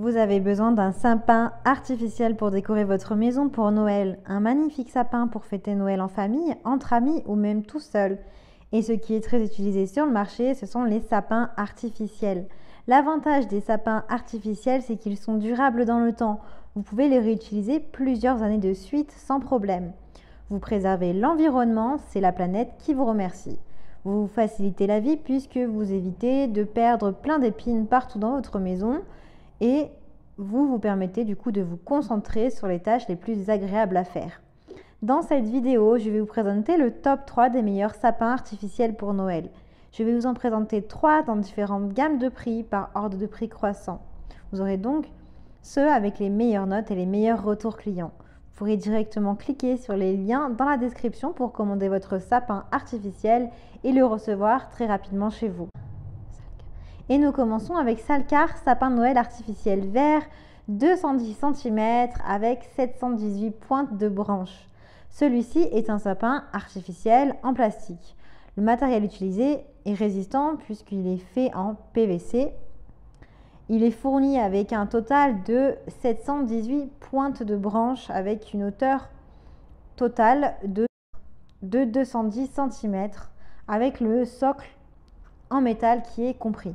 Vous avez besoin d'un sapin artificiel pour décorer votre maison pour Noël, un magnifique sapin pour fêter Noël en famille, entre amis ou même tout seul. Et ce qui est très utilisé sur le marché, ce sont les sapins artificiels. L'avantage des sapins artificiels, c'est qu'ils sont durables dans le temps. Vous pouvez les réutiliser plusieurs années de suite sans problème. Vous préservez l'environnement, c'est la planète qui vous remercie. Vous vous facilitez la vie puisque vous évitez de perdre plein d'épines partout dans votre maison et vous permettez du coup de vous concentrer sur les tâches les plus agréables à faire. Dans cette vidéo, je vais vous présenter le top 3 des meilleurs sapins artificiels pour Noël. Je vais vous en présenter 3 dans différentes gammes de prix par ordre de prix croissant. Vous aurez donc ceux avec les meilleures notes et les meilleurs retours clients. Vous pourrez directement cliquer sur les liens dans la description pour commander votre sapin artificiel et le recevoir très rapidement chez vous. Et nous commençons avec Salcar sapin de Noël artificiel vert, 210 cm avec 718 pointes de branches. Celui-ci est un sapin artificiel en plastique. Le matériel utilisé est résistant puisqu'il est fait en PVC. Il est fourni avec un total de 718 pointes de branches avec une hauteur totale de 210 cm avec le socle en métal qui est compris.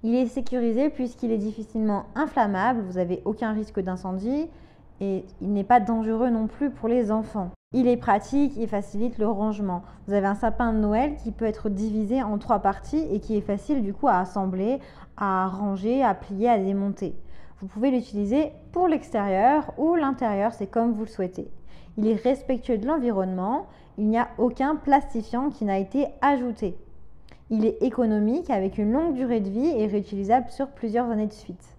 Il est sécurisé puisqu'il est difficilement inflammable, vous n'avez aucun risque d'incendie et il n'est pas dangereux non plus pour les enfants. Il est pratique et facilite le rangement. Vous avez un sapin de Noël qui peut être divisé en 3 parties et qui est facile du coup à assembler, à ranger, à plier, à démonter. Vous pouvez l'utiliser pour l'extérieur ou l'intérieur, c'est comme vous le souhaitez. Il est respectueux de l'environnement, il n'y a aucun plastifiant qui n'a été ajouté. Il est économique avec une longue durée de vie et réutilisable sur plusieurs années de suite.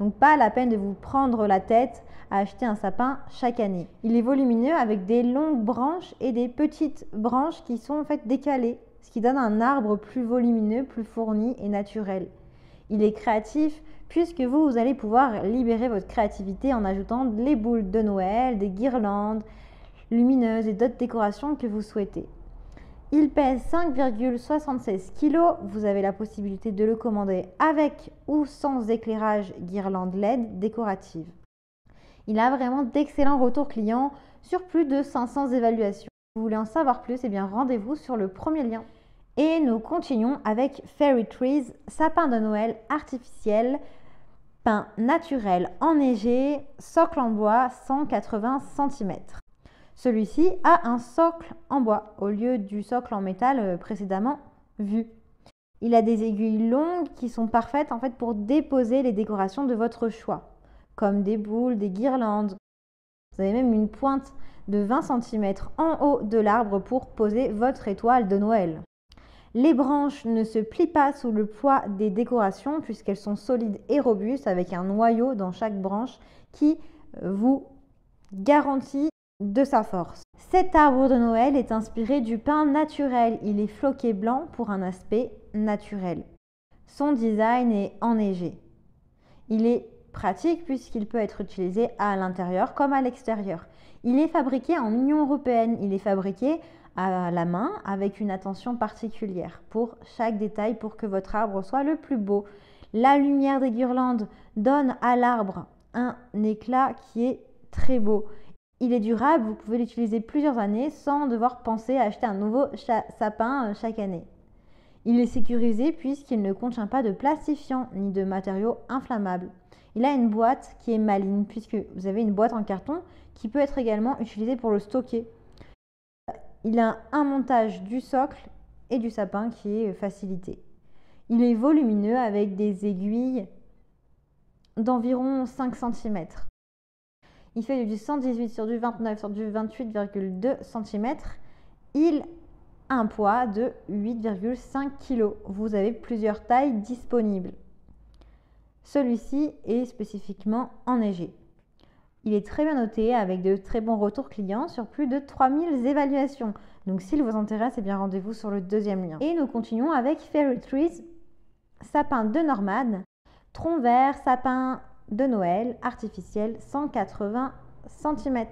Donc pas la peine de vous prendre la tête à acheter un sapin chaque année. Il est volumineux avec des longues branches et des petites branches qui sont en fait décalées, ce qui donne un arbre plus volumineux, plus fourni et naturel. Il est créatif puisque vous allez pouvoir libérer votre créativité en ajoutant les boules de Noël, des guirlandes lumineuses et d'autres décorations que vous souhaitez. Il pèse 5,76 kg. Vous avez la possibilité de le commander avec ou sans éclairage guirlande LED décorative. Il a vraiment d'excellents retours clients sur plus de 500 évaluations. Si vous voulez en savoir plus, eh bien rendez-vous sur le premier lien. Et nous continuons avec Fairy Trees, sapin de Noël artificiel, pin naturel enneigé, socle en bois 180 cm. Celui-ci a un socle en bois au lieu du socle en métal précédemment vu. Il a des aiguilles longues qui sont parfaites en fait pour déposer les décorations de votre choix, comme des boules, des guirlandes. Vous avez même une pointe de 20 cm en haut de l'arbre pour poser votre étoile de Noël. Les branches ne se plient pas sous le poids des décorations puisqu'elles sont solides et robustes avec un noyau dans chaque branche qui vous garantit de sa force. Cet arbre de Noël est inspiré du pin naturel. Il est floqué blanc pour un aspect naturel. Son design est enneigé. Il est pratique puisqu'il peut être utilisé à l'intérieur comme à l'extérieur. Il est fabriqué en Union européenne. Il est fabriqué à la main avec une attention particulière pour chaque détail pour que votre arbre soit le plus beau. La lumière des guirlandes donne à l'arbre un éclat qui est très beau. Il est durable, vous pouvez l'utiliser plusieurs années sans devoir penser à acheter un nouveau sapin chaque année. Il est sécurisé puisqu'il ne contient pas de plastifiant ni de matériaux inflammables. Il a une boîte qui est maligne puisque vous avez une boîte en carton qui peut être également utilisée pour le stocker. Il a un montage du socle et du sapin qui est facilité. Il est volumineux avec des aiguilles d'environ 5 cm. Il fait du 118 sur du 29 sur du 28,2 cm. Il a un poids de 8,5 kg. Vous avez plusieurs tailles disponibles. Celui-ci est spécifiquement enneigé. Il est très bien noté avec de très bons retours clients sur plus de 3000 évaluations. Donc s'il vous intéresse, eh bien rendez-vous sur le deuxième lien. Et nous continuons avec Fairy Trees, sapin de Normande, tronc vert, sapin de Noël artificiel 180 cm.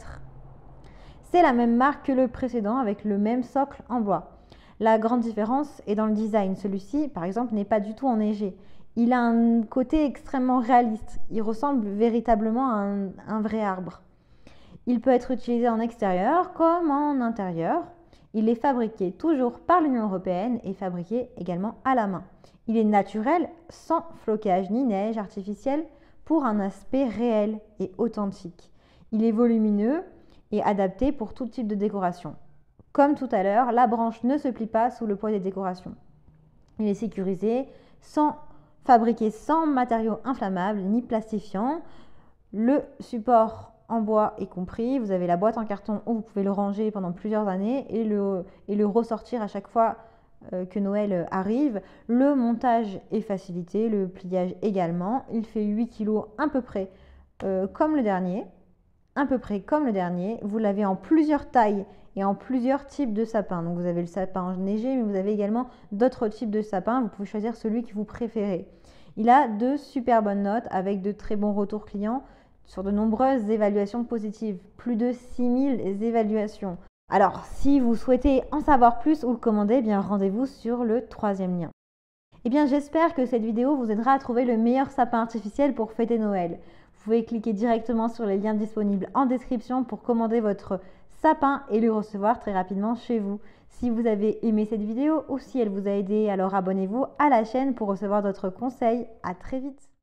C'est la même marque que le précédent avec le même socle en bois. La grande différence est dans le design. Celui-ci, par exemple, n'est pas du tout enneigé. Il a un côté extrêmement réaliste. Il ressemble véritablement à un vrai arbre. Il peut être utilisé en extérieur comme en intérieur. Il est fabriqué toujours par l'Union européenne et fabriqué également à la main. Il est naturel, sans flocage ni neige artificielle, pour un aspect réel et authentique. Il est volumineux et adapté pour tout type de décoration. Comme tout à l'heure, la branche ne se plie pas sous le poids des décorations. Il est sécurisé, fabriqué sans matériaux inflammables ni plastifiants. Le support en bois est compris. Vous avez la boîte en carton où vous pouvez le ranger pendant plusieurs années et le ressortir à chaque fois que Noël arrive. Le montage est facilité, le pliage également. Il fait 8 kg à peu près comme le dernier. Vous l'avez en plusieurs tailles et en plusieurs types de sapins. Donc vous avez le sapin enneigé, mais vous avez également d'autres types de sapins. Vous pouvez choisir celui que vous préférez. Il a de super bonnes notes avec de très bons retours clients sur de nombreuses évaluations positives. Plus de 6000 évaluations. Alors, si vous souhaitez en savoir plus ou le commander, eh bien rendez-vous sur le 3e lien. Eh bien, j'espère que cette vidéo vous aidera à trouver le meilleur sapin artificiel pour fêter Noël. Vous pouvez cliquer directement sur les liens disponibles en description pour commander votre sapin et le recevoir très rapidement chez vous. Si vous avez aimé cette vidéo ou si elle vous a aidé, alors abonnez-vous à la chaîne pour recevoir d'autres conseils. À très vite!